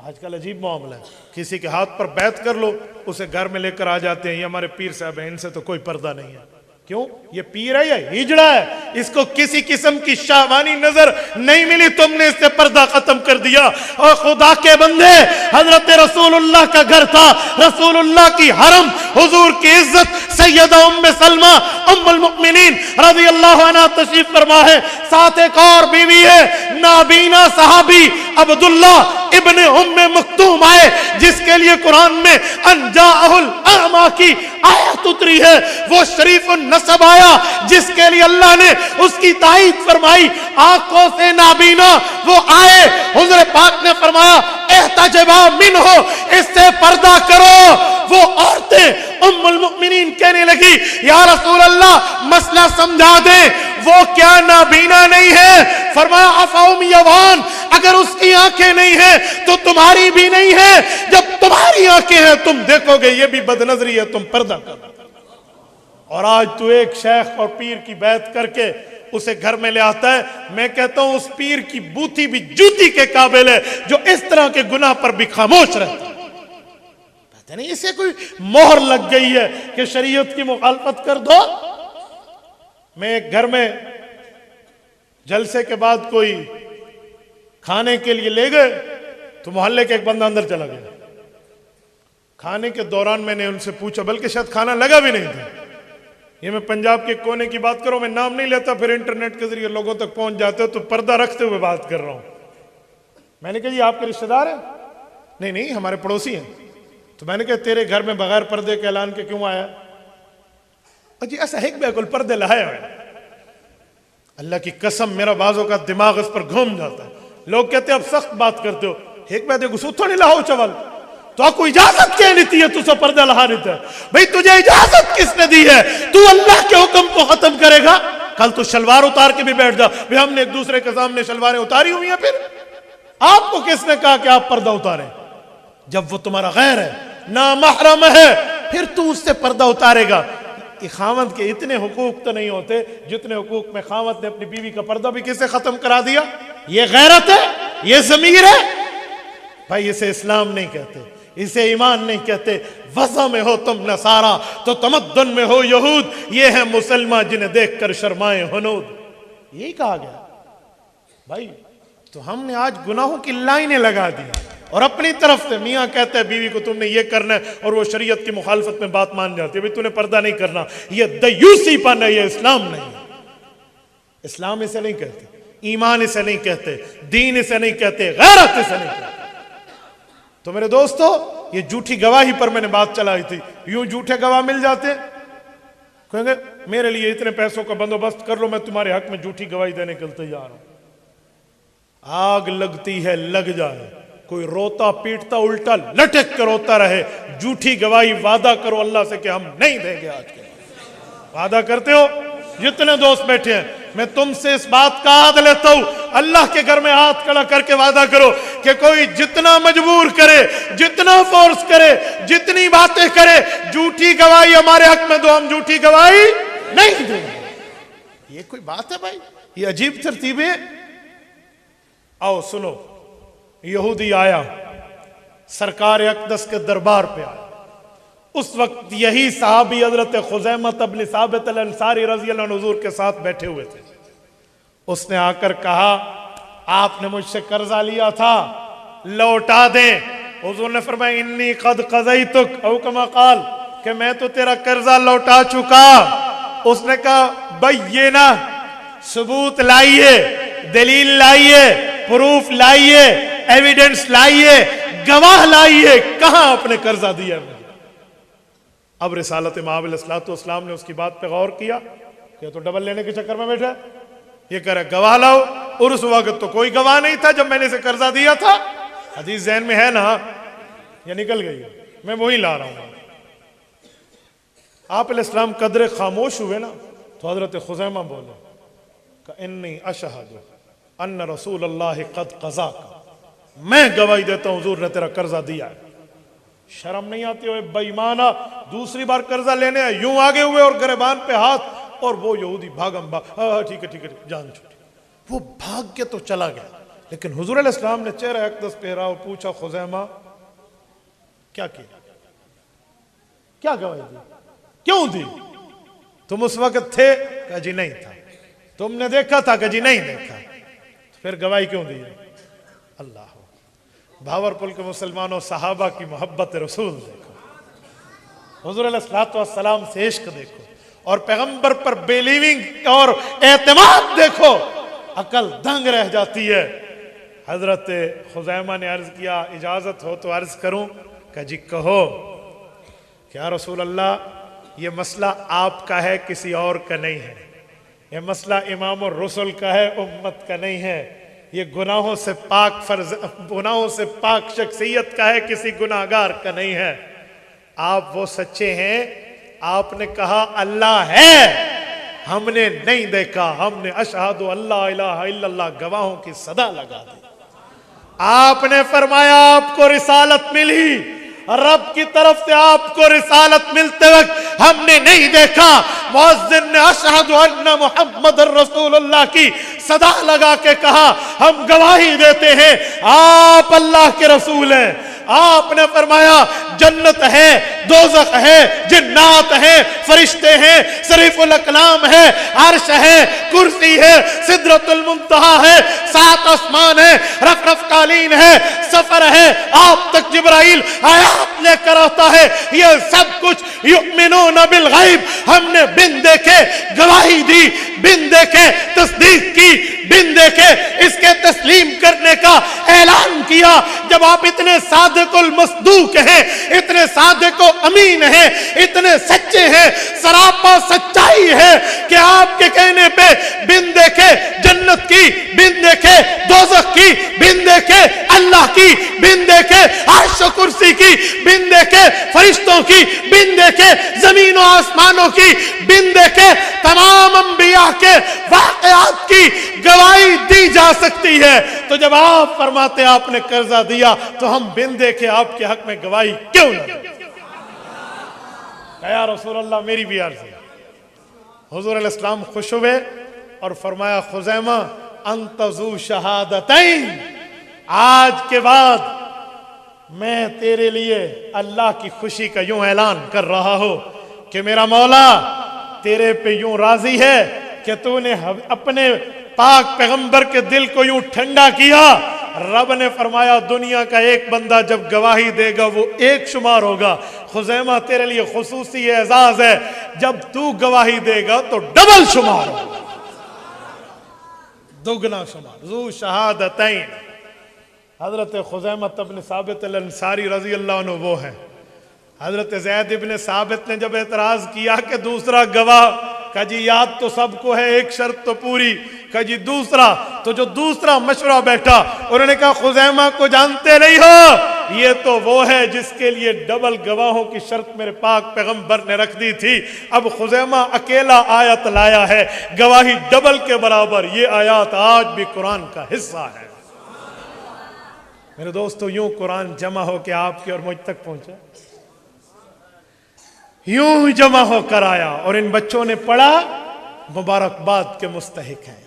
आजकल अजीब मामला है, किसी के हाथ पर बैत कर लो उसे घर में लेकर आ जाते हैं, ये हमारे पीर साहब हैं, इनसे तो कोई पर्दा नहीं है। क्यों? ये पीर है या हिजड़ा है? इसको किसी किस्म की शाहवानी नजर नहीं मिली, तुमने इससे पर्दा खत्म कर दिया। और खुदा के बंदे, हजरत रसूलुल्लाह का घर था, रसूलुल्लाह की हरम, हुजूर की इज्जत सैयदा उम्मे सलमा उम्मुल मुमिनीन रज़ी अल्लाह अन्हा तशरीफ फरमा है। साथ एक और बीवी है, नाबीना सहाबी अब्दुल्ला इब्ने उम्मे मक्तूम आए, जिसके लिए कुरान में अनजाअहुल अमा की आयत उतरी है। वो शरीफ नसब आया जिसके लिए अल्लाह ने उसकी ताईद फरमाई। आंखों से नाबीना वो आए, हुज़ूर पाक ने फरमाया एहतजबा मिन्हो, इससे पर्दा करो। वो औरतें उम्मुल मुमिनीन कहने लगी या रसूल अल्लाह मसला समझा दे, वो क्या नाबीना नहीं है? फरमाया अफौम यवान, अगर उसकी आंखें नहीं है तो तुम्हारी भी नहीं है। जब तुम्हारी आंखें हैं तुम देखोगे ये भी बदनजरी है, तुम पर्दा करो। और आज तू एक शेख और पीर की बैत करके उसे घर में ले आता है। मैं कहता हूं उस पीर की बूथी भी जूती के काबिल है जो इस तरह के गुनाह पर भी खामोश रहता है। पता नहीं इसे कोई मोहर लग गई है कि शरीयत की मुखालफत कर दो। मैं एक घर में जलसे के बाद कोई खाने के लिए ले गए तो मोहल्ले के एक बंदा अंदर चला गया। खाने के दौरान मैंने उनसे पूछा, बल्कि शायद खाना लगा भी नहीं था। ये मैं पंजाब के कोने की बात करूं, मैं नाम नहीं लेता, फिर इंटरनेट के जरिए लोगों तक पहुंच जाते हो, तो पर्दा रखते हुए बात कर रहा हूं। मैंने कहा ये आपके रिश्तेदार हैं? नहीं नहीं, हमारे पड़ोसी हैं। तो मैंने कहा तेरे घर में बगैर पर्दे के ऐलान के क्यों आया? जी ऐसा है बिल्कुल पर्दे लाया है। अल्लाह की कसम मेरा बाजों का दिमाग इस पर घूम जाता है। लोग कहते अब सख्त बात करते हो, एक बात गुस्सा थोड़ी लाओ चवल, तो आपको इजाजत क्या नहीं है? तुझे पर्दा लहा नहीं था भाई, तुझे इजाजत किसने दी है? तू अल्लाह के हुक्म को खत्म करेगा? कल तो शलवार उतार के भी बैठ जा भाई, हमने एक दूसरे के सामने शलवारें उतारी हुई हैं। फिर आपको किसने कहा कि आप पर्दा उतारें? जब वो तुम्हारा गैर है, ना महरम है, फिर तू उससे पर्दा उतारेगा। खावंद के इतने हुकूक तो नहीं होते जितने हुकूक में खावंद ने अपनी बीवी का पर्दा भी किससे खत्म करा दिया। ये गैरत है, ये ज़मीर है भाई। इसे इस्लाम नहीं कहते, इसे ईमान नहीं कहते। वज़ा में हो तुम नसारा तो तमद्दुन में हो यहूद, ये है मुसलमान जिन्हें देखकर शर्माए हनूद। यही कहा गया भाई। तो हमने आज गुनाहों की लाइनें लगा दी और अपनी तरफ से मियाँ कहते हैं बीवी को तुमने ये करना है और वो शरीयत की मुखालफत में बात मान जाती है, भाई तूने पर्दा नहीं करना। ये दयूसीपन है, ये इस्लाम नहीं। इस्लाम इसे नहीं कहते, ईमान इसे नहीं कहते, दीन इसे नहीं कहते, गैरत इसे नहीं कहते। तो मेरे दोस्तों, ये झूठी गवाही पर मैंने बात चलाई थी। यूं झूठे गवाह मिल जाते, कहेंगे मेरे लिए इतने पैसों का बंदोबस्त कर लो, मैं तुम्हारे हक में झूठी गवाही देने के लिए तैयार हूं। आग लगती है लग जाए, कोई रोता पीटता उल्टा लटक कर रोता रहे। झूठी गवाही वादा करो अल्लाह से कि हम नहीं देंगे। आज के वादा करते हो? जितने दोस्त बैठे हैं, मैं तुमसे इस बात का आद लेता हूं, अल्लाह के घर में हाथ खड़ा करके वादा करो कि कोई जितना मजबूर करे, जितना फोर्स करे, जितनी बातें करे, झूठी गवाही हमारे हक में दो, हम झूठी गवाही नहीं देंगे। ये कोई बात है भाई? ये अजीब तरतीबें। आओ सुनो, यहूदी आया, सरकार अक़दस के दरबार पे आया। उस वक्त यही सहाबी हज़रत खुज़ैमत इब्न साबित अल-अंसारी रज़ी अल्लाह अन्हु हुज़ूर के साथ बैठे हुए थे। उसने आकर कहा आपने मुझसे कर्जा लिया था, लौटा दें। हुज़ूर ने फरमाया इन्नी क़द क़ज़ैतुक औ कमा क़ाल, कि मैं तो तेरा कर्जा लौटा चुका। उसने कहा बय्यिना, सबूत लाइए, दलील लाइए, प्रूफ लाइए, एविडेंस लाइए, गवाह लाइए, कहां आपने कर्जा दिया मुझे। अब रिसालत इमाम अलैहिस्सलाम ने उसकी बात पे गौर किया कि तो डबल लेने के चक्कर में बैठा। ये कह रहा गवाह लाओ, और उस वक्त तो कोई गवाह नहीं था जब मैंने इसे कर्जा दिया था। हदीस ज़हन में है ना, ये निकल गई, मैं वही ला रहा हूं। आप अलैहिस्सलाम कदरे खामोश हुए ना, तो हजरत खुज़ैमा बोले इन्नी अशहदु अन्ना रसूलल्लाह क़द क़ज़ाक, मैं गवाही देता हूं हुज़ूर ने तेरा कर्जा दिया है। शर्म नहीं आती हो बेईमाना, दूसरी बार कर्जा लेने आए, यूं आगे हुए और गिरबान पे हाथ, और वो यहूदी भागम भाग, ठीक है जान छुट्टी। वो भाग के तो चला गया, लेकिन हुजूर अलैहिस्सलाम ने चेहरा अक़दस पहरा और पूछा, खुज़ैमा क्या किया, क्या गवाही दी, क्यों दी? तुम उस वक्त थे? कहा जी नहीं था। तुमने देखा था? कहा जी नहीं देखा। फिर गवाही क्यों दी? अल्लाह। भावरपुर के मुसलमानों, सहाबा की मोहब्बत रसूल देखो, हुजूर अलैहिस्सलातु वस्सलाम से इश्क देखो, और पैगंबर पर बिलीविंग और एतमाद देखो, अकल दंग रह जाती है। हजरत खुज़ैमा ने अर्ज किया, इजाजत हो तो अर्ज करूं? कहा जी कहो। क्या रसूल अल्लाह, ये मसला आपका है, किसी और का नहीं है। ये मसला इमाम और रसूल का है, उम्मत का नहीं है। ये गुनाहों से पाक शख्सियत का है, किसी गुनाहगार का नहीं है। आप वो सच्चे हैं, आपने कहा अल्लाह है, हमने नहीं देखा, हमने अशहदु अल्ला इलाहा इल्लल्लाह गवाहों की सदा लगा दी। आपने फरमाया आपको रिसालत मिली, रब की तरफ से आपको रिसालत मिलते वक्त हमने नहीं देखा। मुअज्जिन ने अशहदु अन्ना मुहम्मदुर रसूलुल्लाह की सदा लगा के कहा, हम गवाही देते हैं आप अल्लाह के रसूल हैं। आपने फरमाया जन्नत है, दोज़ख है, जिन्नात है, फरिश्ते हैं, शरीफुल अकलाम है, अर्श है, कुर्सी है, सिदरतुल मुंतहा है, 7 आसमान है, रफ रफ कालीन है, सफर है, आप तक जिब्राइल आयात लेकर आता है। ये सब कुछ युमिनून बिल गैब, हमने बिन देखे गवाही दी, बिन देखे तस्दीक की, बिन देखे इसके तस्लीम करने का ऐलान किया। जब आप इतने सादिकुल मस्दूक हैं, इतने सादिको अमीन हैं, इतने सच्चे हैं, सरापा सच्चाई है कि आपके कहने पे बिन देखे जन्नत की, बिन देखे दोज़ख की, बिन देखे अल्लाह की, बिन देखे अर्श कुर्सी की, बिन देखे फरिश्तों की, बिन देखे जमीन और आसमानों की, बिन देखे तमाम अंबिया के वाक़यात की गवाही दी जा सकती है। तो जब आप फरमाते आपने कर्जा दिया, तो हम बिन देखे आपके हक में गवाही क्यों न दें? या रसूल अल्लाह, मेरी भी अर्ज़ है। हुजूर अलैहिस्सलाम खुश हुए और फरमाया, खुज़ैमा अंतज़ू शहादतैन, आज के बाद मैं तेरे लिए अल्लाह की खुशी का यूं ऐलान कर रहा हूं कि मेरा मौला तेरे पे यूं राजी है कि तूने अपने पाक पैगंबर के दिल को यूं ठंडा किया। रब ने फरमाया दुनिया का एक बंदा जब गवाही देगा वो एक शुमार होगा। खुज़ैमा तेरे लिए खुसूसी एजाज है, जब तू गवाही देगा तो डबल शुमार होगा, दुगना शुमार। ज़ू शहादतैन। हजरत खुज़ैमा इब्न साबित अल-अंसारी रजी अल्लाह अन्हु वो है। हजरत ज़ैद इब्न साबित ने जब एतराज किया कि दूसरा गवाह, कहा जी याद तो सबको है, एक शर्त तो पूरी। कहा जी दूसरा? तो जो दूसरा मशवरा बैठा, उन्होंने कहा खुज़ैमा को जानते नहीं हो, ये तो वो है जिसके लिए डबल गवाहों की शर्त मेरे पाक पैगंबर ने रख दी थी। अब खुज़ैमा अकेला आयत लाया है, गवाही डबल के बराबर। ये आयत आज भी कुरान का हिस्सा है। मेरे दोस्तों, यूं कुरान जमा होकर आपके और मुझ तक पहुंचा, यूं जमा होकर आया और इन बच्चों ने पढ़ा, मुबारकबाद के मुस्तहिक हैं।